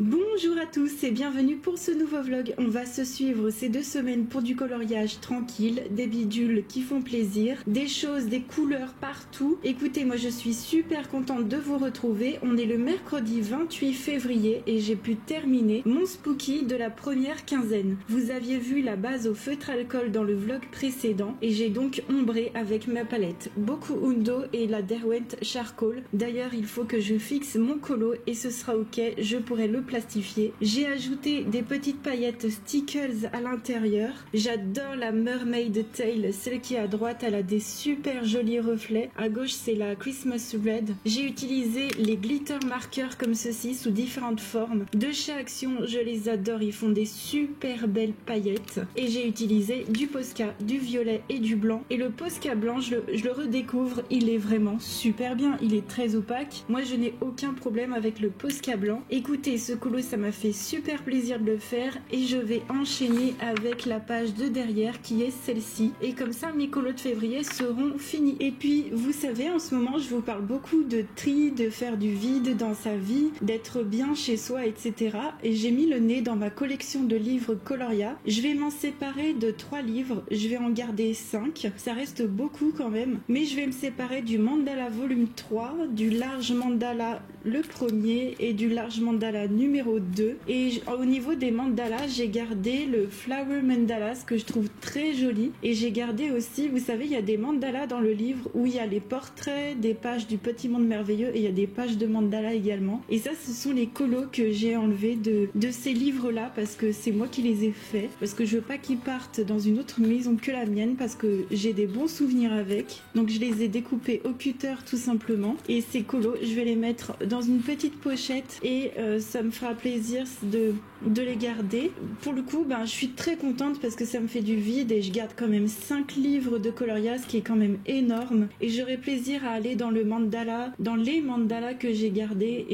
Bonjour à tous et bienvenue pour ce nouveau vlog. On va se suivre ces 2 semaines pour du coloriage tranquille, des bidules qui font plaisir, des choses, des couleurs partout. Écoutez, moi je suis super contente de vous retrouver. On est le mercredi 28 février et j'ai pu terminer mon spooky de la première quinzaine. Vous aviez vu la base au feutre alcool dans le vlog précédent et j'ai donc ombré avec ma palette Boku Undo et la Derwent Charcoal. D'ailleurs, il faut que je fixe mon colo et ce sera ok, je pourrai le plastifier. J'ai ajouté des petites paillettes stickers à l'intérieur. J'adore la Mermaid Tail, celle qui est à droite, elle a des super jolis reflets. À gauche, c'est la Christmas Red. J'ai utilisé les glitter markers comme ceci sous différentes formes. De chez Action, je les adore, ils font des super belles paillettes. Et j'ai utilisé du Posca, du violet et du blanc. Et le Posca blanc, je le redécouvre, il est vraiment super bien. Il est très opaque. Moi, je n'ai aucun problème avec le Posca blanc. Écoutez, ce colo, ça m'a fait super plaisir de le faire et je vais enchaîner avec la page de derrière qui est celle-ci. Et comme ça, mes colos de février seront finis. Et puis, vous savez, en ce moment, je vous parle beaucoup de tri, de faire du vide dans sa vie, d'être bien chez soi, etc. Et j'ai mis le nez dans ma collection de livres Coloria. Je vais m'en séparer de 3 livres. Je vais en garder 5. Ça reste beaucoup quand même. Mais je vais me séparer du Mandala volume 3, du large mandala le premier et du large mandala numéro 2. Et au niveau des mandalas, j'ai gardé le Flower Mandalas que je trouve très joli. Et j'ai gardé aussi, vous savez, il y a des mandalas dans le livre où il y a les portraits, des pages du petit monde merveilleux et il y a des pages de mandala également. Et ça, ce sont les colos que j'ai enlevés de ces livres-là parce que c'est moi qui les ai faits. Parce que je veux pas qu'ils partent dans une autre maison que la mienne parce que j'ai des bons souvenirs avec. Donc je les ai découpés au cutter tout simplement. Et ces colos, je vais les mettre dans une petite pochette et ça me fera plaisir de les garder. Pour le coup, je suis très contente parce que ça me fait du vide et je garde quand même 5 livres de Coloria, ce qui est quand même énorme. Et j'aurai plaisir à aller dans le mandala, dans les mandalas que j'ai gardés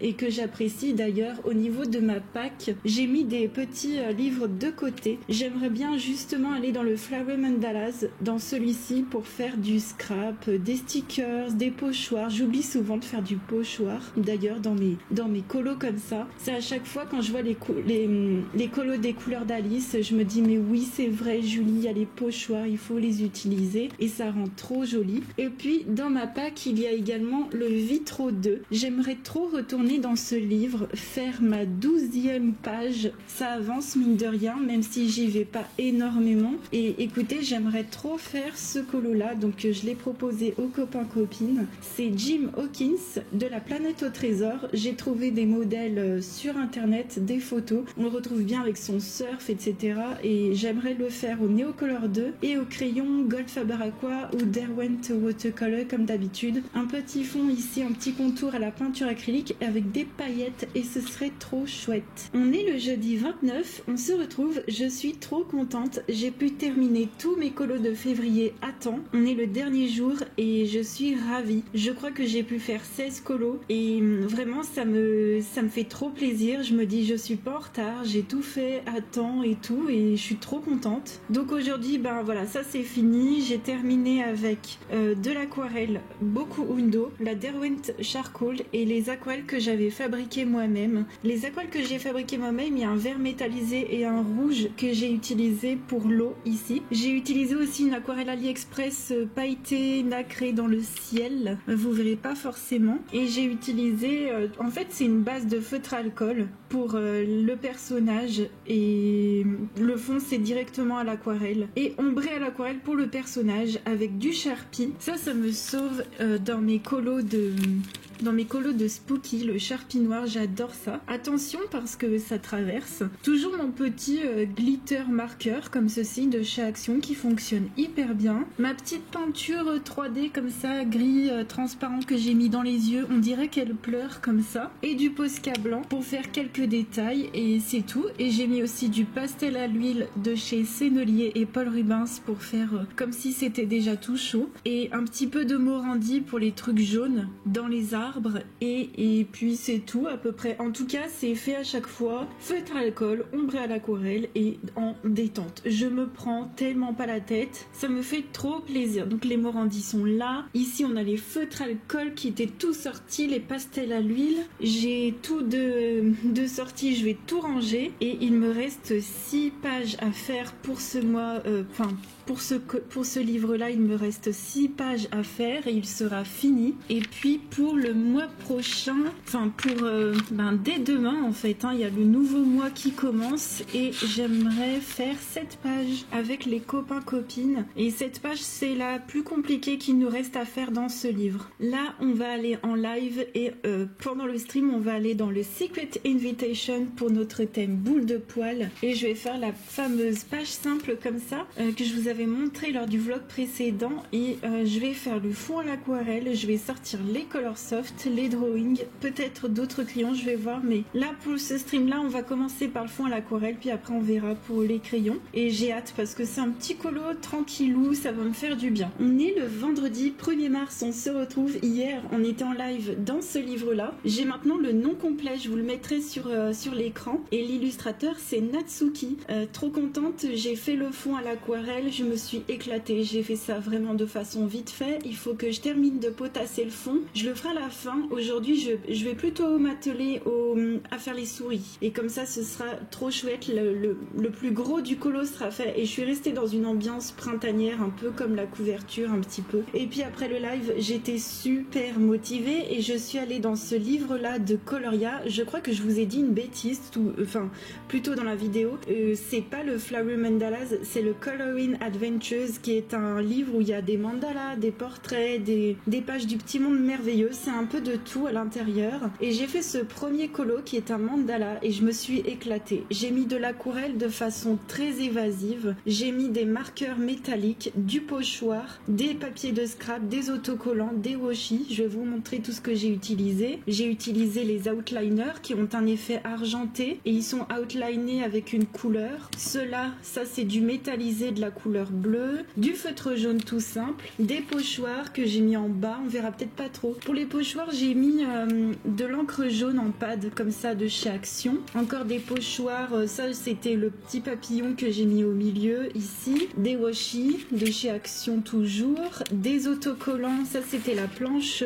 et que j'apprécie. D'ailleurs, au niveau de ma pack, j'ai mis des petits livres de côté. J'aimerais bien justement aller dans le Flower Mandalas, dans celui-ci pour faire du scrap, des stickers, des pochoirs. J'oublie souvent de faire du pochoir. D'ailleurs, dans mes colos comme ça, c'est à chaque fois quand je vois les colos des couleurs d'Alice, je me dis mais oui c'est vrai Julie, il y a les pochoirs, il faut les utiliser et ça rend trop joli. Et puis dans ma pack il y a également le Vitro 2. J'aimerais trop retourner dans ce livre, faire ma 12e page. Ça avance mine de rien, même si j'y vais pas énormément. Et écoutez, j'aimerais trop faire ce colo là, donc je l'ai proposé aux copains copines. C'est Jim Hawkins de la planète au trésor. J'ai trouvé des modèles sur internet, des photos. On le retrouve bien avec son surf, etc. Et j'aimerais le faire au Neocolor 2 et au crayon Gold Faber Aqua ou Derwent Watercolor comme d'habitude. Un petit fond ici, un petit contour à la peinture acrylique avec des paillettes et ce serait trop chouette. On est le jeudi 29, on se retrouve, je suis trop contente. J'ai pu terminer tous mes colos de février à temps. On est le dernier jour et je suis ravie. Je crois que j'ai pu faire 16 colos et vraiment ça me fait trop plaisir. Je me dis je suis pas en retard, j'ai tout fait à temps et tout et je suis trop contente. Donc aujourd'hui voilà, ça c'est fini. J'ai terminé avec de l'aquarelle Boku Undo, la Derwent Charcoal et les aquarelles que j'avais fabriquées moi-même. Les aquarelles que j'ai fabriquées moi-même, il y a un vert métallisé et un rouge que j'ai utilisé pour l'eau ici. J'ai utilisé aussi une aquarelle AliExpress pailletée nacrée dans le ciel, vous verrez pas forcément. Et j'ai utilisé, en fait c'est une base de feutre alcool pour le personnage et le fond c'est directement à l'aquarelle et ombré à l'aquarelle pour le personnage avec du Sharpie. Ça me sauve dans mes colos de Spooky, le Sharpie noir, j'adore ça. Attention parce que ça traverse. Toujours mon petit glitter marqueur comme ceci de chez Action qui fonctionne hyper bien. Ma petite peinture 3D comme ça, gris transparent que j'ai mis dans les yeux, on dirait qu'elle pleure comme ça. Et du Posca blanc pour faire quelques détails et c'est tout. Et j'ai mis aussi du pastel à l'huile de chez Sennelier et Paul Rubens pour faire comme si c'était déjà tout chaud. Et un petit peu de Morandi pour les trucs jaunes dans les arbres. marbre et puis c'est tout à peu près. En tout cas, c'est fait à chaque fois, feutre à alcool, ombré à l'aquarelle et en détente. Je me prends tellement pas la tête, ça me fait trop plaisir. Donc les Morandi sont là. Ici, on a les feutres à alcool qui étaient tout sortis, les pastels à l'huile. J'ai tout de sorties, je vais tout ranger et il me reste 6 pages à faire pour ce mois, pour ce livre-là, il me reste 6 pages à faire et il sera fini. Et puis pour le mois prochain, dès demain en fait, il y a le nouveau mois qui commence et j'aimerais faire 7 pages avec les copains-copines. Et cette page, c'est la plus compliquée qu'il nous reste à faire dans ce livre. Là, on va aller en live et pendant le stream, on va aller dans le Secret Invitation pour notre thème boule de poil. Et je vais faire la fameuse page simple comme ça que je vous avais montré lors du vlog précédent et je vais faire le fond à l'aquarelle, je vais sortir les color soft, les drawings, peut-être d'autres crayons, je vais voir, mais là pour ce stream là on va commencer par le fond à l'aquarelle puis après on verra pour les crayons et j'ai hâte parce que c'est un petit colo tranquillou, ça va me faire du bien. On est le vendredi 1er mars, on se retrouve. Hier on était en live dans ce livre là, j'ai maintenant le nom complet, je vous le mettrai sur l'écran et l'illustrateur c'est Natsuki. Trop contente, j'ai fait le fond à l'aquarelle, je me suis éclatée, j'ai fait ça vraiment de façon vite fait, il faut que je termine de potasser le fond, je le ferai à la fin. Aujourd'hui je vais plutôt m'atteler à faire les souris et comme ça ce sera trop chouette, le plus gros du colo sera fait et je suis restée dans une ambiance printanière un peu comme la couverture un petit peu. Et puis après le live j'étais super motivée et je suis allée dans ce livre là de Coloria. Je crois que je vous ai dit une bêtise plutôt dans la vidéo, c'est pas le Flowery Mandalas, c'est le Coloring Adventures qui est un livre où il y a des mandalas, des portraits, des pages du petit monde merveilleux, c'est un peu de tout à l'intérieur et j'ai fait ce premier colo qui est un mandala et je me suis éclatée. J'ai mis de l'aquarelle de façon très évasive, j'ai mis des marqueurs métalliques, du pochoir, des papiers de scrap, des autocollants, des washi. Je vais vous montrer tout ce que j'ai utilisé. J'ai utilisé les outliners qui ont un effet argenté et ils sont outlinés avec une couleur. Ceux-là, ça c'est du métallisé de la couleur bleue, du feutre jaune tout simple, des pochoirs que j'ai mis en bas, on verra peut-être pas trop. Pour les pochoirs, j'ai mis de l'encre jaune en pad comme ça de chez Action. Encore des pochoirs, ça c'était le petit papillon que j'ai mis au milieu ici. Des washi de chez Action toujours. Des autocollants, ça c'était la planche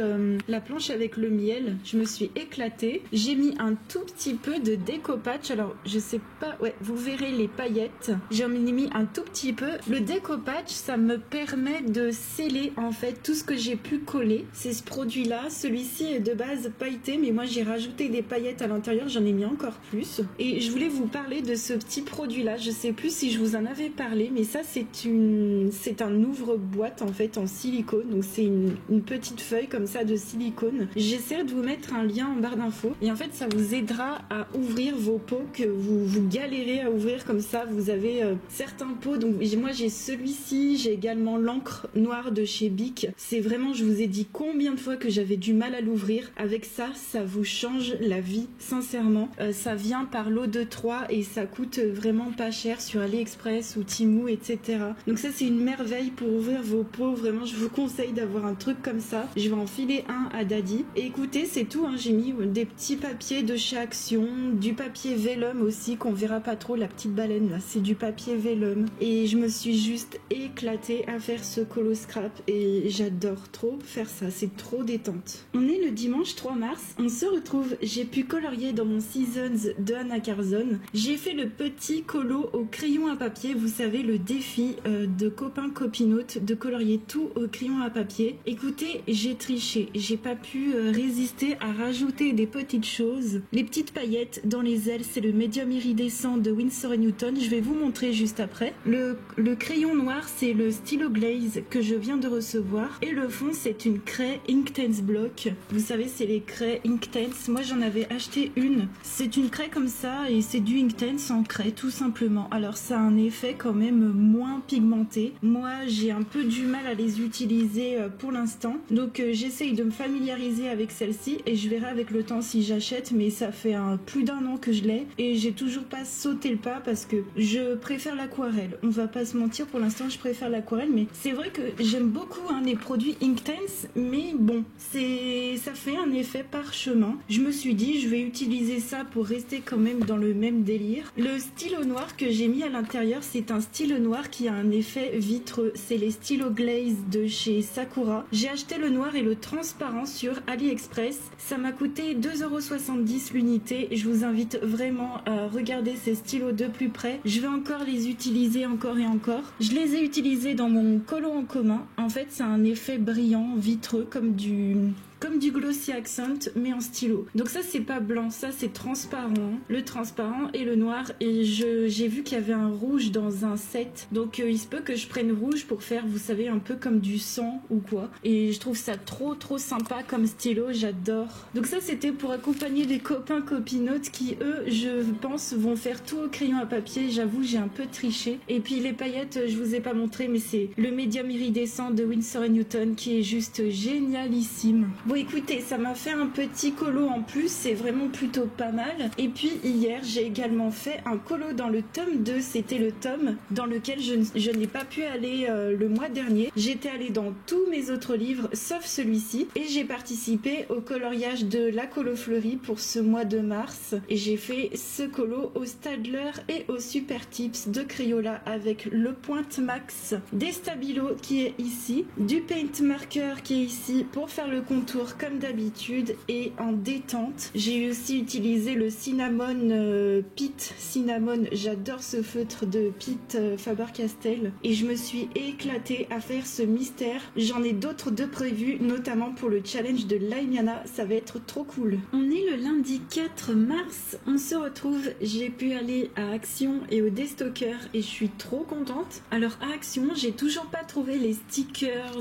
avec le miel. Je me suis éclatée. J'ai mis un tout petit peu de découpage. Alors je sais pas, ouais, vous verrez les paillettes. J'en ai mis un tout petit peu. Le découpage, ça me permet de sceller en fait tout ce que j'ai pu coller. C'est ce produit là, celui-ci est de base pailleté mais moi j'ai rajouté des paillettes à l'intérieur, j'en ai mis encore plus et je voulais vous parler de ce petit produit là. Je sais plus si je vous en avais parlé mais ça c'est un ouvre-boîte en fait en silicone, donc c'est une petite feuille comme ça de silicone. J'essaie de vous mettre un lien en barre d'infos et en fait ça vous aidera à ouvrir vos pots que vous galérez à ouvrir comme ça. Vous avez certains pots, donc moi j'ai celui-ci, j'ai également l'encre noire de chez Bic. C'est vraiment, je vous ai dit combien de fois que j'avais du mal à l'ouvrir. Avec ça, ça vous change la vie, sincèrement. Ça vient par lot de 3 et ça coûte vraiment pas cher sur AliExpress ou Temu, etc. Donc ça, c'est une merveille pour ouvrir vos pots. Vraiment, je vous conseille d'avoir un truc comme ça. Je vais en filer un à Daddy. Et écoutez, c'est tout, hein. J'ai mis des petits papiers de chez Action, du papier vélum aussi, qu'on verra pas trop, la petite baleine là, c'est du papier vélum. Et je me suis juste éclatée à faire ce colo scrap et j'adore trop faire ça, c'est trop détente. On est le dimanche 3 mars, on se retrouve, j'ai pu colorier dans mon Seasons de Anna Carzon. J'ai fait le petit colo au crayon à papier, vous savez le défi de copains copinotes de colorier tout au crayon à papier. Écoutez, j'ai triché, j'ai pas pu résister à rajouter des petites choses. Les petites paillettes dans les ailes, c'est le médium iridescent de Winsor & Newton, je vais vous montrer juste après. Le crayon noir, c'est le stylo glaze que je viens de recevoir et le fond c'est une craie Inktense Block. Vous savez, c'est les craies Inktense, moi j'en avais acheté une. C'est une craie comme ça et c'est du Inktense en craie tout simplement. Alors ça a un effet quand même moins pigmenté. Moi j'ai un peu du mal à les utiliser pour l'instant, donc j'essaye de me familiariser avec celle-ci et je verrai avec le temps si j'achète, mais ça fait plus d'1 an que je l'ai et j'ai toujours pas sauté le pas parce que je préfère l'aquarelle. On va pas se mentir, pour l'instant je préfère l'aquarelle, mais c'est vrai que j'aime beaucoup les produits Inktense, mais bon, c'est ça fait un effet parchemin. Je me suis dit, je vais utiliser ça pour rester quand même dans le même délire. Le stylo noir que j'ai mis à l'intérieur, c'est un stylo noir qui a un effet vitreux. C'est les stylos glaze de chez Sakura. J'ai acheté le noir et le transparent sur AliExpress. Ça m'a coûté 2,70 € l'unité. Je vous invite vraiment à regarder ces stylos de plus près. Je vais encore les utiliser encore et encore. Je les ai utilisés dans mon colo en commun. En fait, c'est un effet brillant, vitreux, comme du glossy accent mais en stylo. Donc ça c'est pas blanc, ça c'est transparent, le transparent et le noir, et j'ai vu qu'il y avait un rouge dans un set, donc il se peut que je prenne rouge pour faire, vous savez, un peu comme du sang ou quoi, et je trouve ça trop sympa comme stylo, j'adore. Donc ça c'était pour accompagner des copains copinotes qui eux, je pense, vont faire tout au crayon à papier. J'avoue, j'ai un peu triché. Et puis les paillettes, je vous ai pas montré, mais c'est le médium iridescent de Winsor & Newton qui est juste génialissime. Bon écoutez, ça m'a fait un petit colo en plus, c'est vraiment plutôt pas mal. Et puis hier, j'ai également fait un colo dans le tome 2, c'était le tome dans lequel je n'ai pas pu aller le mois dernier. J'étais allée dans tous mes autres livres, sauf celui-ci, et j'ai participé au coloriage de la colo fleurie pour ce mois de mars. Et j'ai fait ce colo au Stadler et au Super Tips de Crayola avec le Pointe Max, des Stabilo qui est ici, du Paint Marker qui est ici pour faire le contour comme d'habitude et en détente. J'ai aussi utilisé le Cinnamon Pete Cinnamon, j'adore ce feutre de Pete Faber-Castell, et je me suis éclatée à faire ce mystère. J'en ai d'autres de prévus, notamment pour le challenge de Laimiana, ça va être trop cool. On est le lundi 4 mars, on se retrouve, j'ai pu aller à Action et au Destocker et je suis trop contente. Alors à Action, j'ai toujours pas trouvé les stickers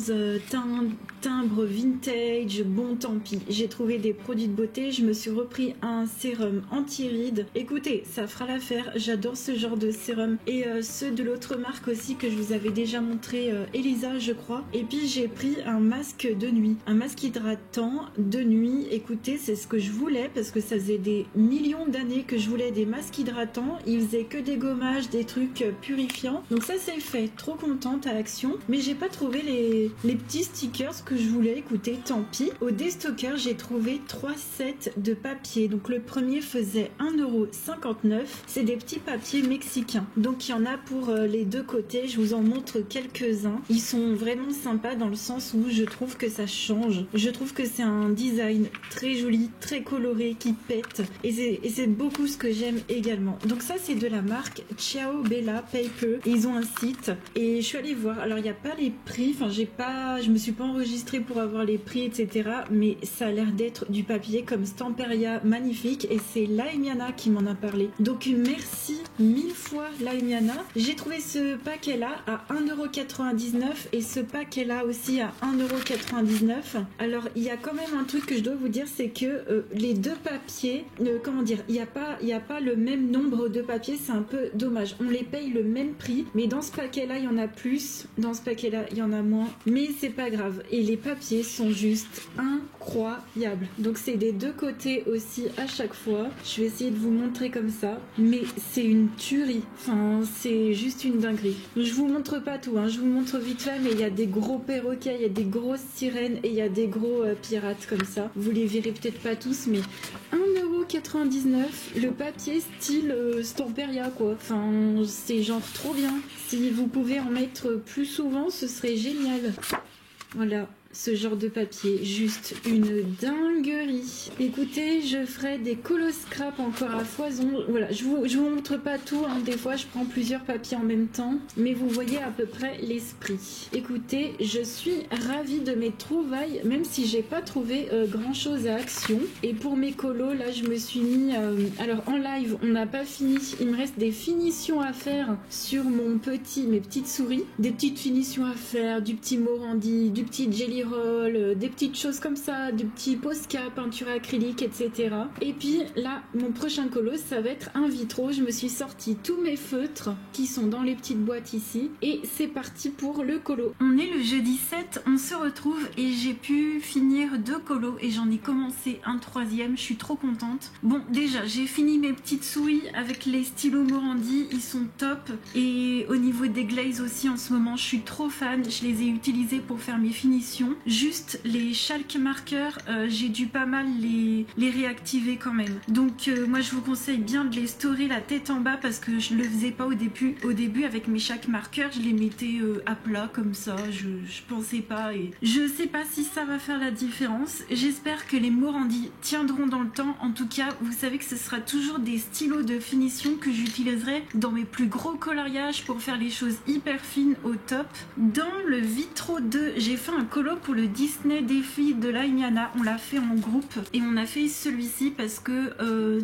timbres vintage, bon tant pis, j'ai trouvé des produits de beauté, je me suis repris un sérum anti-rides. Écoutez, ça fera l'affaire, j'adore ce genre de sérum, et ceux de l'autre marque aussi que je vous avais déjà montré, Elisa je crois. Et puis j'ai pris un masque de nuit, un masque hydratant de nuit. Écoutez, c'est ce que je voulais parce que ça faisait des millions d'années que je voulais des masques hydratants, ils faisaient que des gommages, des trucs purifiants, donc ça c'est fait, trop contente à Action. Mais j'ai pas trouvé les petits stickers que je voulais, écoutez, tant pis. Au Destocker, j'ai trouvé 3 sets de papier. Donc le premier faisait 1,59 €. C'est des petits papiers mexicains. Donc il y en a pour les deux côtés. Je vous en montre quelques-uns. Ils sont vraiment sympas dans le sens où je trouve que ça change. Je trouve que c'est un design très joli, très coloré, qui pète. Et c'est beaucoup ce que j'aime également. Donc ça, c'est de la marque Ciao Bella Paper. Ils ont un site et je suis allée voir. Alors il n'y a pas les prix. Enfin, je me suis pas enregistrée pour avoir les prix, etc. Mais ça a l'air d'être du papier comme Stamperia magnifique, et c'est Laimiana qui m'en a parlé. Donc merci 1000 fois Laimiana. J'ai trouvé ce paquet là à 1,99 € et ce paquet là aussi à 1,99 €. Alors il y a quand même un truc que je dois vous dire, c'est que les deux papiers, comment dire, il n'y a pas le même nombre de papiers, c'est un peu dommage. On les paye le même prix, mais dans ce paquet là il y en a plus, dans ce paquet là il y en a moins, mais c'est pas grave. Et les papiers sont juste incroyables. Donc c'est des deux côtés aussi à chaque fois. Je vais essayer de vous montrer comme ça, mais c'est une tuerie. Enfin, c'est juste une dinguerie. Je vous montre pas tout, hein. Je vous montre vite fait, mais il y a des gros perroquets, il y a des grosses sirènes et il y a des gros pirates comme ça. Vous les verrez peut-être pas tous, mais 1,99 €, le papier style Stamperia quoi. Enfin, c'est genre trop bien. Si vous pouvez en mettre plus souvent, ce serait génial. Voilà, ce genre de papier, juste une dinguerie. Écoutez, je ferai des colos scrap encore à foison. Voilà, je vous montre pas tout, hein. Des fois je prends plusieurs papiers en même temps, mais vous voyez à peu près l'esprit. Écoutez, je suis ravie de mes trouvailles, même si j'ai pas trouvé grand chose à Action. Et pour mes colos, là je me suis mis, alors en live on n'a pas fini, il me reste des finitions à faire sur mes petites souris, des petites finitions à faire, du petit Morandi, du petit Jelly Roll, des petites choses comme ça, du petit Posca, peinture acrylique, etc. Et puis là, mon prochain colo, ça va être un vitro. Je me suis sorti tous mes feutres qui sont dans les petites boîtes ici, et c'est parti pour le colo. On est le jeudi 7, on se retrouve et j'ai pu finir 2 colos et j'en ai commencé un 3e. Je suis trop contente. Bon, déjà, j'ai fini mes petites souris avec les stylos Morandi, ils sont top. Et au niveau des glazes aussi, en ce moment, je suis trop fan. Je les ai utilisés pour faire mes finitions. fond. Juste les chalk marqueurs, j'ai dû pas mal les réactiver quand même. Donc moi je vous conseille bien de les storer la tête en bas parce que je le faisais pas au début avec mes chalk marqueurs, je les mettais à plat comme ça, je pensais pas et je sais pas si ça va faire la différence. J'espère que les Morandi tiendront dans le temps. En tout cas, vous savez que ce sera toujours des stylos de finition que j'utiliserai dans mes plus gros coloriages pour faire les choses hyper fines au top. Dans le Vitro 2, j'ai fait un colo pour le Disney défi de la Ignana. On l'a fait en groupe et on a fait celui-ci parce que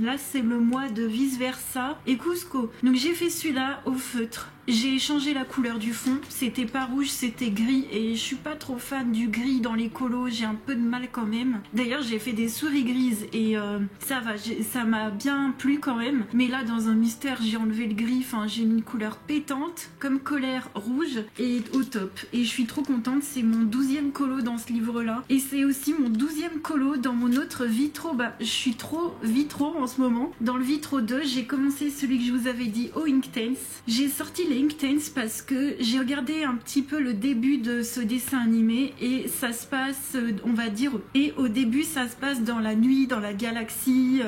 là c'est le mois de Vice Versa et Cusco. Donc j'ai fait celui-là au feutre. J'ai changé la couleur du fond, c'était pas rouge, c'était gris et je suis pas trop fan du gris dans les colos, j'ai un peu de mal quand même. D'ailleurs j'ai fait des souris grises et ça va, ça m'a bien plu quand même. Mais là dans un mystère j'ai enlevé le gris, enfin j'ai mis une couleur pétante comme colère rouge et au top. Et je suis trop contente, c'est mon 12e colo dans ce livre là. Et c'est aussi mon 12e colo dans mon autre Vitro, bah je suis trop Vitro en ce moment. Dans le Vitro 2 j'ai commencé celui que je vous avais dit au Inktense. J'ai sorti les Inktense parce que j'ai regardé un petit peu le début de ce dessin animé et ça se passe, on va dire, et au début ça se passe dans la nuit, dans la galaxie,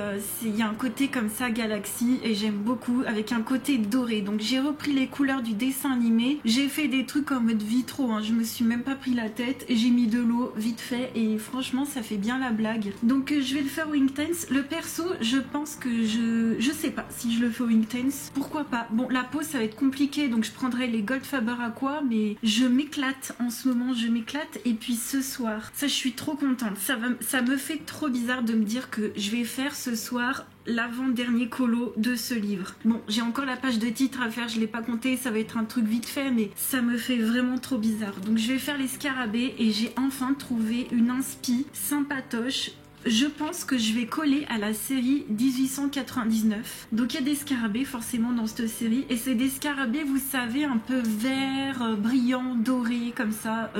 il y a un côté comme ça galaxie et j'aime beaucoup avec un côté doré. Donc j'ai repris les couleurs du dessin animé, j'ai fait des trucs en mode Vitro, hein, je me suis même pas pris la tête et j'ai mis de l'eau vite fait et franchement ça fait bien la blague. Donc je vais le faire au Inktense. Le perso, je pense que je sais pas si je le fais au Inktense, pourquoi pas. Bon, la peau ça va être compliqué donc je prendrai les Gold Faber Aqua, mais je m'éclate en ce moment, je m'éclate. Et puis ce soir, ça je suis trop contente, ça me fait trop bizarre de me dire que je vais faire ce soir l'avant-dernier colo de ce livre. Bon, j'ai encore la page de titre à faire, je l'ai pas compté, ça va être un truc vite fait, mais ça me fait vraiment trop bizarre. Donc je vais faire les scarabées et j'ai enfin trouvé une inspi sympatoche. Je pense que je vais coller à la série 1899. Donc il y a des scarabées forcément dans cette série. Et c'est des scarabées, vous savez, un peu vert, brillant, doré, comme ça.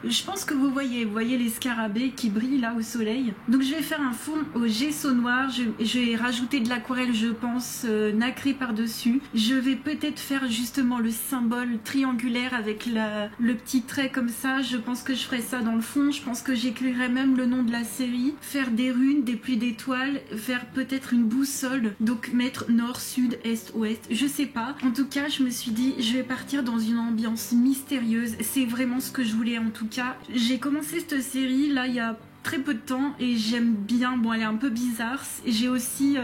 Je pense que vous voyez les scarabées qui brillent là au soleil. Donc je vais faire un fond au gesso noir. Je vais rajouter de l'aquarelle, je pense, nacré par-dessus. Je vais peut-être faire justement le symbole triangulaire avec le petit trait comme ça. Je pense que je ferai ça dans le fond. Je pense que j'écrirai même le nom de la série. Faire des runes, des pluies d'étoiles, faire peut-être une boussole, donc mettre nord, sud, est, ouest, je sais pas. En tout cas, je me suis dit, je vais partir dans une ambiance mystérieuse. C'est vraiment ce que je voulais en tout cas. J'ai commencé cette série là il y a très peu de temps et j'aime bien. Bon, elle est un peu bizarre. J'ai aussi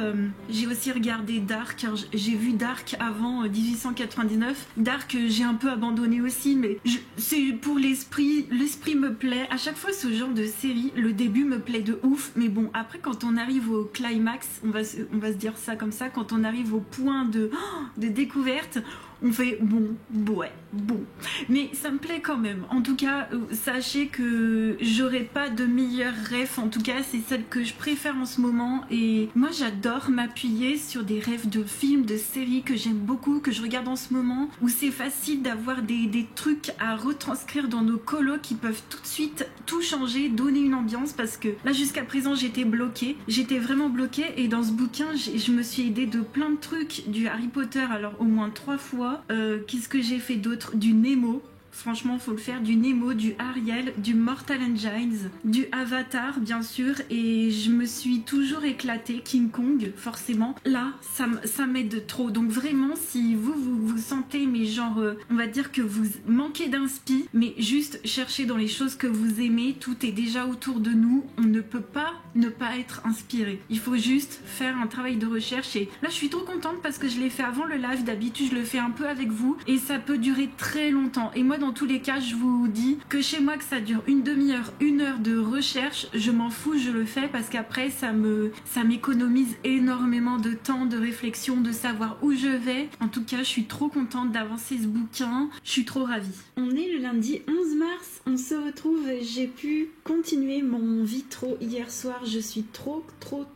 regardé Dark. J'ai vu Dark avant 1899. Dark, j'ai un peu abandonné aussi, mais c'est pour l'esprit. L'esprit me plaît. À chaque fois, ce genre de série, le début me plaît de ouf. Mais bon, après, quand on arrive au climax, on va se dire ça comme ça, quand on arrive au point de découverte, on fait bon, mais ça me plaît quand même. En tout cas, sachez que j'aurai pas de meilleure ref, en tout cas c'est celle que je préfère en ce moment. Et moi j'adore m'appuyer sur des refs de films, de séries que j'aime beaucoup, que je regarde en ce moment, où c'est facile d'avoir des trucs à retranscrire dans nos colos qui peuvent tout de suite tout changer, donner une ambiance. Parce que là jusqu'à présent j'étais vraiment bloquée, et dans ce bouquin je me suis aidée de plein de trucs du Harry Potter, alors au moins 3 fois. Qu'est-ce que j'ai fait d'autre? Du Nemo. Franchement, faut le faire, du Nemo, du Ariel, du Mortal Engines, du Avatar, bien sûr, et je me suis toujours éclatée. King Kong, forcément. Là, ça m'aide trop. Donc vraiment, si vous sentez, mais genre, on va dire que vous manquez d'inspi, mais juste cherchez dans les choses que vous aimez, tout est déjà autour de nous, on ne peut pas ne pas être inspiré. Il faut juste faire un travail de recherche, et là, je suis trop contente parce que je l'ai fait avant le live. D'habitude, je le fais un peu avec vous, et ça peut durer très longtemps. Et moi, dans tous les cas, je vous dis que chez moi, que ça dure une demi-heure, 1 heure de recherche, je m'en fous, je le fais parce qu'après ça m'économise énormément de temps, de réflexion, de savoir où je vais. En tout cas, je suis trop contente d'avancer ce bouquin, je suis trop ravie. On est le lundi 11 mars, on se retrouve, j'ai pu continuer mon vitro hier soir, je suis trop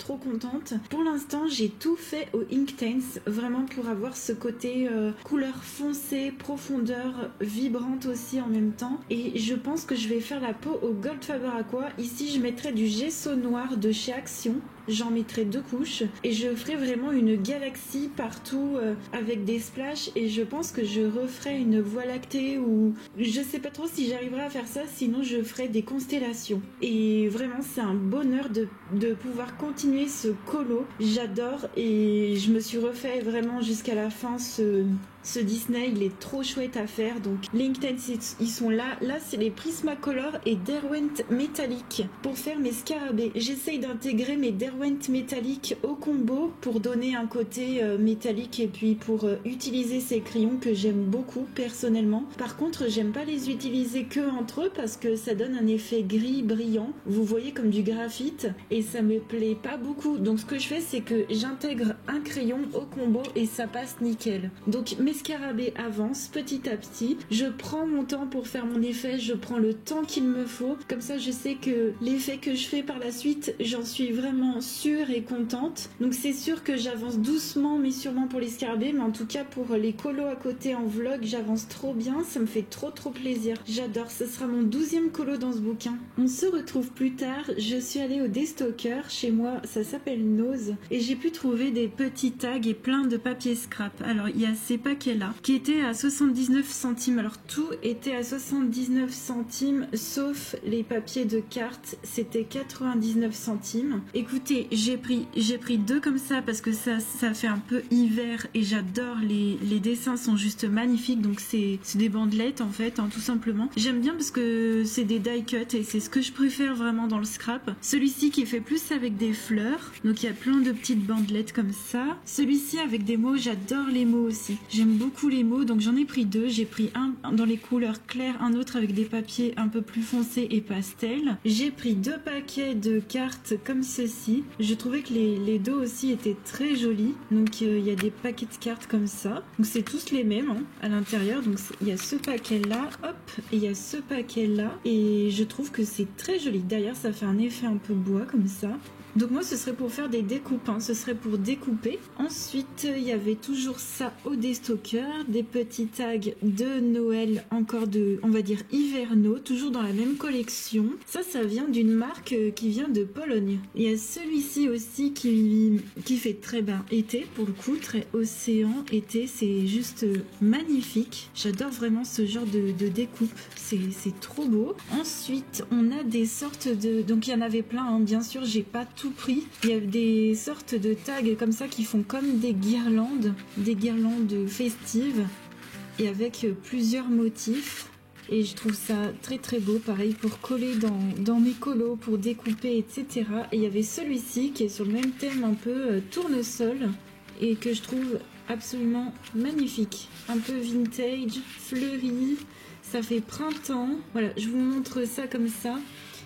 contente. Pour l'instant, j'ai tout fait au Inktense, vraiment pour avoir ce côté couleur foncée, profondeur, vibrante aussi en même temps. Et je pense que je vais faire la peau au Gold Faber Aqua. Ici je mettrai du gesso noir de chez Action. j'en mettrai 2 couches et je ferai vraiment une galaxie partout avec des splashes, et je pense que je referai une voie lactée, ou je sais pas trop si j'arriverai à faire ça, sinon je ferai des constellations. Et vraiment c'est un bonheur de pouvoir continuer ce colo, j'adore, et je me suis refait vraiment jusqu'à la fin ce Disney, il est trop chouette à faire. Donc les Inktense, ils sont là. Là, c'est les Prismacolor et Derwent métalliques pour faire mes scarabées. J'essaye d'intégrer mes Derwent métalliques au combo pour donner un côté métallique, et puis pour utiliser ces crayons que j'aime beaucoup personnellement. Par contre, j'aime pas les utiliser que entre eux parce que ça donne un effet gris brillant. Vous voyez, comme du graphite, et ça me plaît pas beaucoup. Donc ce que je fais, c'est que j'intègre un crayon au combo et ça passe nickel. Donc mes scarabées avancent petit à petit. Je prends mon temps pour faire mon effet, je prends le temps qu'il me faut. Comme ça, je sais que l'effet que je fais par la suite, j'en suis vraiment sûre et contente. Donc c'est sûr que j'avance doucement mais sûrement pour les scarabées, mais en tout cas pour les colos à côté en vlog, j'avance trop bien, ça me fait trop plaisir. J'adore, ce sera mon 12e colo dans ce bouquin. On se retrouve plus tard, je suis allée au Destocker, chez moi ça s'appelle Nose, et j'ai pu trouver des petits tags et plein de papier scrap. Alors il y a ces paquets là qui était à 79 centimes. Alors tout était à 79 centimes sauf les papiers de cartes, c'était 99 centimes. Écoutez, j'ai pris 2 comme ça parce que ça fait un peu hiver et j'adore, les dessins sont juste magnifiques. Donc c'est des bandelettes en fait, hein, tout simplement. J'aime bien parce que c'est des die cut et c'est ce que je préfère vraiment dans le scrap. Celui-ci qui est fait plus avec des fleurs, donc il y a plein de petites bandelettes comme ça. Celui-ci avec des mots, j'adore les mots aussi. J'aime beaucoup les mots, donc j'en ai pris 2. J'ai pris un dans les couleurs claires, un autre avec des papiers un peu plus foncés et pastel. J'ai pris 2 paquets de cartes comme ceci. Je trouvais que les dos aussi étaient très jolis. Donc il y a des paquets de cartes comme ça. Donc c'est tous les mêmes hein, à l'intérieur. Donc il y a ce paquet là, hop, et il y a ce paquet là. Et je trouve que c'est très joli. Derrière ça fait un effet un peu bois comme ça. Donc moi ce serait pour faire des découpes, hein. Ce serait pour découper. Ensuite il y avait toujours ça au Destocker, des petits tags de Noël, encore de, on va dire hivernaux, toujours dans la même collection. Ça vient d'une marque qui vient de Pologne. Il y a celui-ci aussi qui fait très bien été, pour le coup, très océan été, c'est juste magnifique. J'adore vraiment ce genre de découpe, c'est trop beau. Ensuite on a des sortes de, donc il y en avait plein hein, bien sûr, j'ai pas tout pris. Il y a des sortes de tags comme ça qui font comme des guirlandes festives et avec plusieurs motifs. Et je trouve ça très beau, pareil pour coller dans mes colos, pour découper, etc. Et il y avait celui-ci qui est sur le même thème un peu tournesol et que je trouve absolument magnifique. Un peu vintage, fleuri, ça fait printemps. Voilà, je vous montre ça comme ça.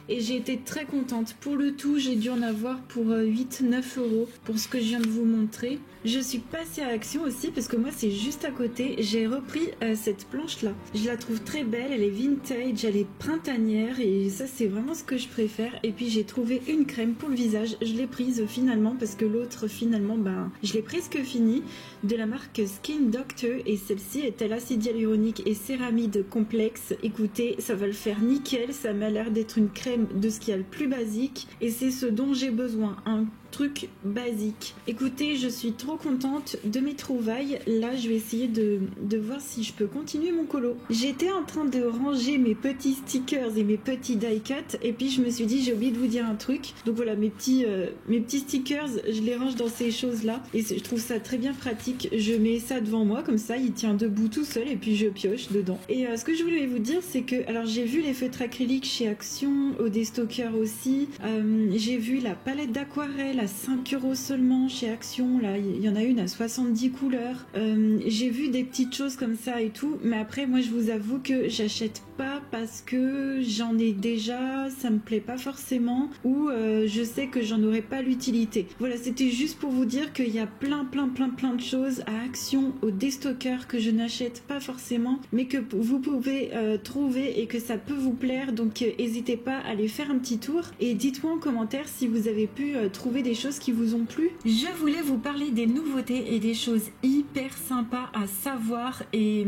Et j'ai été très contente. Pour le tout, j'ai dû en avoir pour 8-9 € pour ce que je viens de vous montrer. Je suis passée à Action aussi parce que moi c'est juste à côté. J'ai repris cette planche là. Je la trouve très belle, elle est vintage, elle est printanière et ça c'est vraiment ce que je préfère. Et puis j'ai trouvé une crème pour le visage. Je l'ai prise finalement parce que l'autre finalement je l'ai presque finie, de la marque Skin Doctor, et celle-ci est à l'acide hyaluronique et céramide complexe. Écoutez, ça va le faire nickel, ça m'a l'air d'être une crème de ce qu'il y a le plus basique et c'est ce dont j'ai besoin, un truc basique. Écoutez, je suis trop contente de mes trouvailles. Là, je vais essayer de voir si je peux continuer mon colo. J'étais en train de ranger mes petits stickers et mes petits die cut et puis je me suis dit, j'ai oublié de vous dire un truc. Donc voilà, mes petits stickers, je les range dans ces choses-là et je trouve ça très bien pratique. Je mets ça devant moi, comme ça, il tient debout tout seul et puis je pioche dedans. Et ce que je voulais vous dire, c'est que, alors j'ai vu les feutres acryliques chez Action, au Destocker aussi. J'ai vu la palette d'aquarelle à 5 € seulement chez Action. Là, il y en a une à 70 couleurs. J'ai vu des petites choses comme ça et tout. Mais après, moi, je vous avoue que j'achète pas parce que j'en ai déjà, ça me plaît pas forcément, ou je sais que j'en aurai pas l'utilité. Voilà, c'était juste pour vous dire qu'il y a plein de choses à Action, au Destocker, que je n'achète pas forcément, mais que vous pouvez trouver et que ça peut vous plaire. Donc n'hésitez pas à aller faire un petit tour et dites-moi en commentaire si vous avez pu trouver des choses qui vous ont plu. Je voulais vous parler des nouveautés et des choses hyper sympas à savoir, et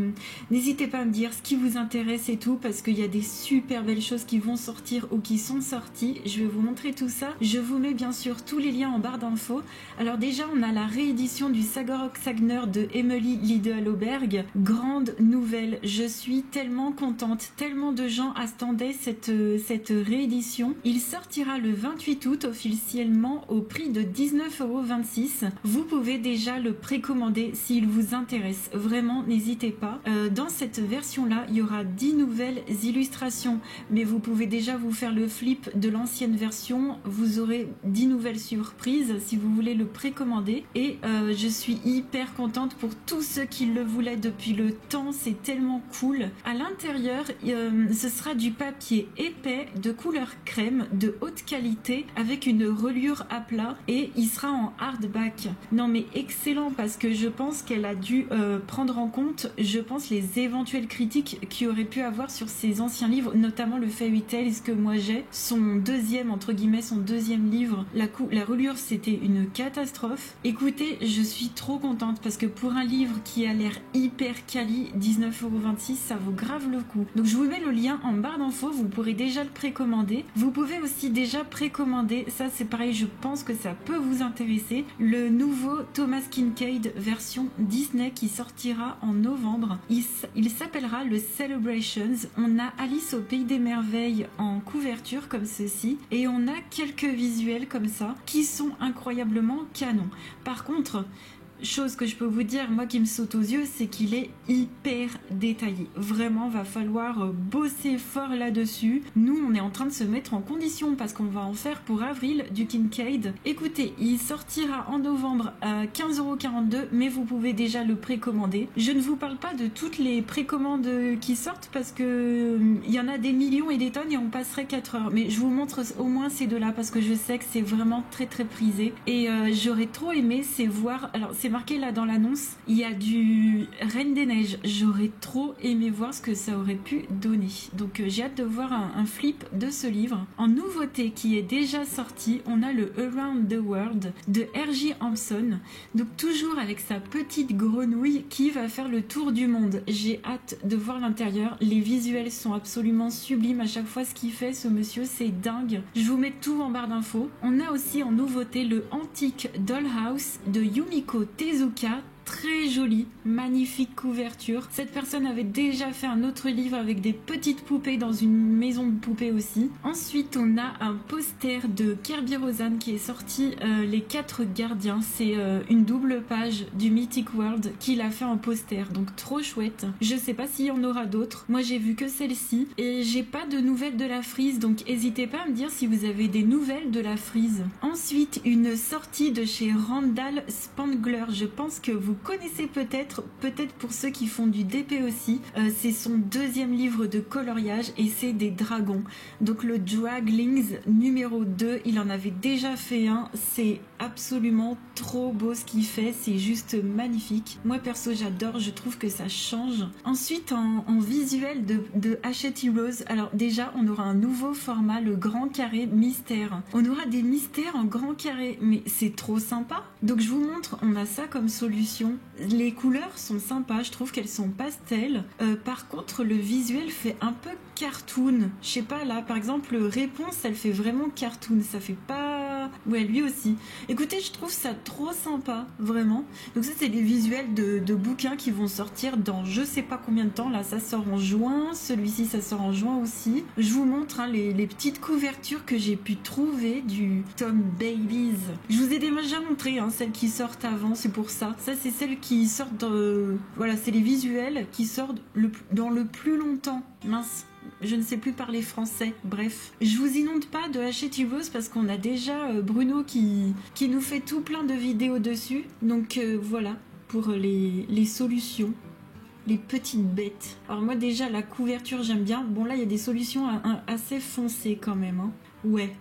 n'hésitez pas à me dire ce qui vous intéresse et tout, parce qu'il y a des super belles choses qui vont sortir ou qui sont sorties. Je vais vous montrer tout ça. Je vous mets bien sûr tous les liens en barre d'infos. Alors déjà, on a la réédition du Saga Rock Sagner de Emily Lidl-Oberg. Grande nouvelle, je suis tellement contente, tellement de gens attendaient cette réédition. Il sortira le 28 août officiellement au prix de 19,26 €. Vous pouvez déjà le précommander s'il vous intéresse. Vraiment, n'hésitez pas. Dans cette version-là, il y aura 10 nouvelles illustrations, mais vous pouvez déjà vous faire le flip de l'ancienne version. Vous aurez 10 nouvelles surprises si vous voulez le précommander. Et je suis hyper contente pour tous ceux qui le voulaient depuis le temps. C'est tellement cool. À l'intérieur, ce sera du papier épais de couleur crème de haute qualité avec une reliure à plat, et il sera en hardback. Non mais excellent, parce que je pense qu'elle a dû prendre en compte, je pense, les éventuelles critiques qu'il y aurait pu avoir sur ses anciens livres, notamment le Fairy Tales que moi j'ai, son deuxième, entre guillemets, son deuxième livre. La reliure, c'était une catastrophe. Écoutez, je suis trop contente parce que pour un livre qui a l'air hyper quali, 19,26 €, ça vaut grave le coup. Donc je vous mets le lien en barre d'infos, vous pourrez déjà le précommander. Vous pouvez aussi déjà précommander, ça c'est pareil, je pense que ça peut vous intéresser, le nouveau Thomas Kinkade version Disney qui sortira en novembre. Il s'appellera le Celebrations. On a Alice au Pays des Merveilles en couverture comme ceci, et on a quelques visuels comme ça qui sont incroyablement canons. Par contre, chose que je peux vous dire, moi qui me saute aux yeux, c'est qu'il est hyper détaillé. Vraiment, va falloir bosser fort là-dessus. Nous, on est en train de se mettre en condition parce qu'on va en faire pour avril du Kinkade. Écoutez, il sortira en novembre à 15,42 €, mais vous pouvez déjà le précommander. Je ne vous parle pas de toutes les précommandes qui sortent parce que il y en a des millions et des tonnes et on passerait 4 heures. Mais je vous montre au moins ces deux-là parce que je sais que c'est vraiment très très prisé. Et j'aurais trop aimé, c'est voir... Alors, c'est marqué là dans l'annonce, il y a du Reine des Neiges. J'aurais trop aimé voir ce que ça aurait pu donner. Donc j'ai hâte de voir un flip de ce livre. En nouveauté qui est déjà sorti, on a le Around the World de R.J. Hampson. Donc toujours avec sa petite grenouille qui va faire le tour du monde. J'ai hâte de voir l'intérieur. Les visuels sont absolument sublimes à chaque fois. Ce qu'il fait, ce monsieur, c'est dingue. Je vous mets tout en barre d'infos. On a aussi en nouveauté le Antique Dollhouse de Yumiko Tezuka. Très jolie, magnifique couverture. Cette personne avait déjà fait un autre livre avec des petites poupées dans une maison de poupées aussi. Ensuite, on a un poster de Kerby Rosan qui est sorti, Les 4 gardiens. C'est une double page du Mythic World qu'il a fait en poster, donc trop chouette. Je sais pas s'il y en aura d'autres. Moi, j'ai vu que celle-ci et j'ai pas de nouvelles de la frise, donc n'hésitez pas à me dire si vous avez des nouvelles de la frise. Ensuite, une sortie de chez Randall Spangler. Je pense que vous connaissez peut-être pour ceux qui font du DP aussi. C'est son deuxième livre de coloriage et c'est des dragons. Donc le Draglings numéro 2, il en avait déjà fait un. C'est absolument trop beau ce qu'il fait, c'est juste magnifique. Moi perso j'adore, je trouve que ça change. Ensuite en visuel de Hachette Heroes, alors déjà on aura un nouveau format, le grand carré mystère. On aura des mystères en grand carré, mais c'est trop sympa. Donc je vous montre, on a ça comme solution. Les couleurs sont sympas, je trouve qu'elles sont pastel. Par contre le visuel fait un peu cartoon. Je sais pas, là par exemple Réponse, elle fait vraiment cartoon, ça fait pas... Ouais, lui aussi. Écoutez, je trouve ça trop sympa, vraiment. Donc ça c'est des visuels de bouquins qui vont sortir dans je sais pas combien de temps. Là ça sort en juin, celui-ci ça sort en juin aussi. Je vous montre les petites couvertures que j'ai pu trouver du Tom Babies. Je vous ai déjà montré celles qui sortent avant, c'est pour ça. Ça c'est celles qui sortent voilà, c'est les visuels qui sortent dans le plus longtemps. Mince, je ne sais plus parler français. Bref, je vous inonde pas de Hachette Heroes parce qu'on a déjà Bruno qui nous fait tout plein de vidéos dessus. Donc voilà pour les solutions, les petites bêtes. Alors moi déjà la couverture j'aime bien. Bon là il y a des solutions assez foncées quand même. Ouais.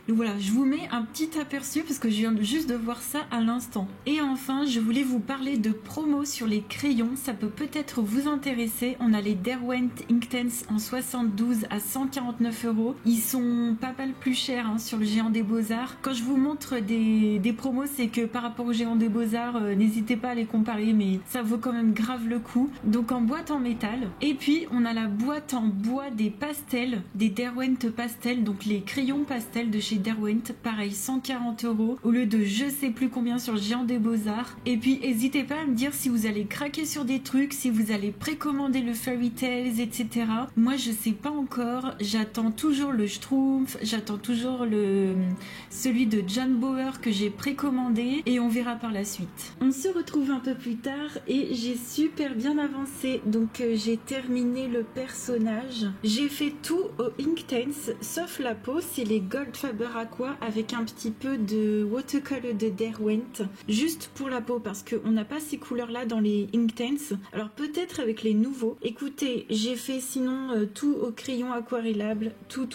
Donc voilà, je vous mets un petit aperçu parce que je viens juste de voir ça à l'instant. Et enfin, je voulais vous parler de promos sur les crayons, ça peut peut-être vous intéresser. On a les Derwent Inktense en 72 à 149 €. Ils sont pas mal plus chers hein, sur le Géant des Beaux-Arts. Quand je vous montre des promos, c'est que par rapport au Géant des Beaux-Arts, n'hésitez pas à les comparer, mais ça vaut quand même grave le coup. Donc en boîte en métal. Et puis on a la boîte en bois des pastels, des Derwent Pastels, donc les crayons pastels de chez Derwent, pareil 140 € au lieu de je sais plus combien sur le Géant des Beaux-Arts. Et puis n'hésitez pas à me dire si vous allez craquer sur des trucs, si vous allez précommander le Fairy Tales, etc. Moi je sais pas encore, j'attends toujours le Schtroumpf, j'attends toujours celui de John Bauer que j'ai précommandé et on verra par la suite. On se retrouve un peu plus tard et j'ai super bien avancé, donc j'ai terminé le personnage. J'ai fait tout au Inktense sauf la peau, c'est les Gold Faber Aqua avec un petit peu de watercolor de Derwent, juste pour la peau parce qu'on n'a pas ces couleurs là dans les Inktense. Alors peut-être avec les nouveaux. Écoutez, j'ai fait sinon tout au crayon aquarellable, tout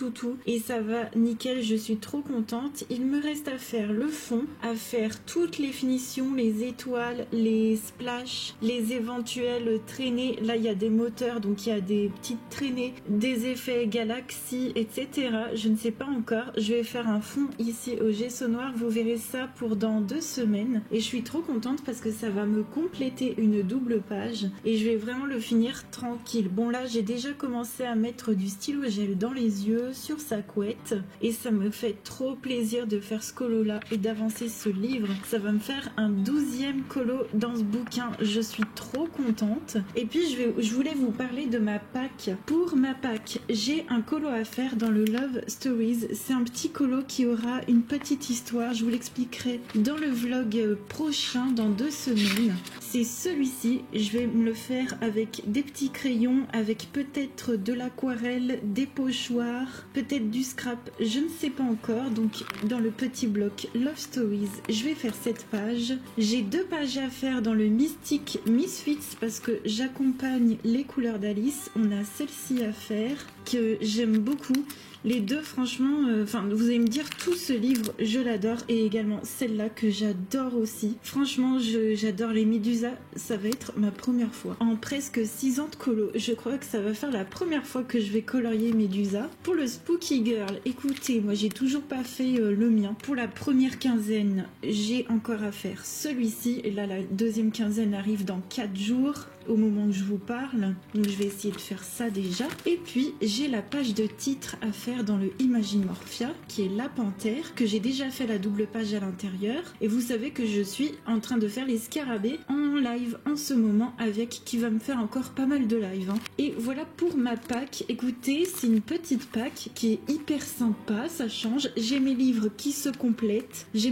et ça va nickel, je suis trop contente. Il me reste à faire le fond, à faire toutes les finitions, les étoiles, les splashs, les éventuelles traînées. Là il y a des moteurs donc il y a des petites traînées, des effets galaxies, etc. Je ne sais pas encore. Je vais faire un fond ici au gesso noir, vous verrez ça pour dans 2 semaines et je suis trop contente parce que ça va me compléter une double page et je vais vraiment le finir tranquille. Bon là j'ai déjà commencé à mettre du stylo gel dans les yeux, sur sa couette et ça me fait trop plaisir de faire ce colo là et d'avancer ce livre. Ça va me faire un 12e colo dans ce bouquin, je suis trop contente. Et puis je voulais vous parler de ma pack. Pour ma pack, j'ai un colo à faire dans le Love Stories. C'est un petit colo qui aura une petite histoire, je vous l'expliquerai dans le vlog prochain dans 2 semaines. C'est celui-ci, je vais me le faire avec des petits crayons, avec peut-être de l'aquarelle, des pochoirs, peut-être du scrap, je ne sais pas encore. Donc dans le petit bloc Love Stories, je vais faire cette page. J'ai 2 pages à faire dans le Mystic Misfits parce que j'accompagne les couleurs d'Alice. On a celle-ci à faire que j'aime beaucoup. Les deux, franchement, vous allez me dire, tout ce livre, je l'adore. Et également celle-là que j'adore aussi. Franchement, j'adore les Médusas. Ça va être ma première fois. En presque 6 ans de colo, je crois que ça va faire la première fois que je vais colorier Médusa. Pour le Spooky Girl, écoutez, moi j'ai toujours pas fait le mien. Pour la première quinzaine, j'ai encore à faire celui-ci. Et là, la deuxième quinzaine arrive dans 4 jours. Au moment où je vous parle, donc je vais essayer de faire ça déjà. Et puis j'ai la page de titre à faire dans le Imagineorphia qui est la panthère, que j'ai déjà fait la double page à l'intérieur. Et vous savez que je suis en train de faire les scarabées en live en ce moment, avec qui va me faire encore pas mal de live hein. Et voilà pour ma pack. Écoutez, c'est une petite pack qui est hyper sympa, ça change. J'ai mes livres qui se complètent, j'ai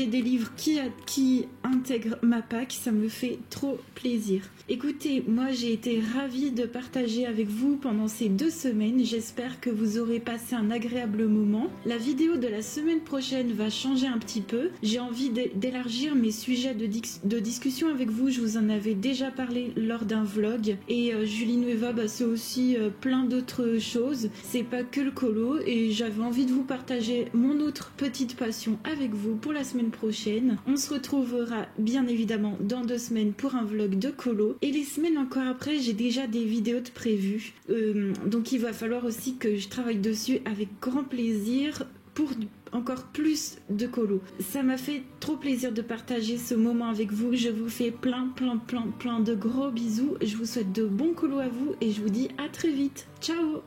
des livres qui intègrent ma pack, ça me fait trop plaisir. Écoutez, moi j'ai été ravie de partager avec vous pendant ces 2 semaines. J'espère que vous aurez passé un agréable moment. La vidéo de la semaine prochaine va changer un petit peu. J'ai envie d'élargir mes sujets de discussion avec vous. Je vous en avais déjà parlé lors d'un vlog. Et Julie Nueva, c'est aussi plein d'autres choses. C'est pas que le colo. Et j'avais envie de vous partager mon autre petite passion avec vous pour la semaine prochaine. On se retrouvera bien évidemment dans 2 semaines pour un vlog de colo. Et les semaines encore après, j'ai déjà des vidéos de prévues. Donc il va falloir aussi que je travaille dessus avec grand plaisir pour encore plus de colo. Ça m'a fait trop plaisir de partager ce moment avec vous. Je vous fais plein de gros bisous. Je vous souhaite de bons colos à vous et je vous dis à très vite. Ciao!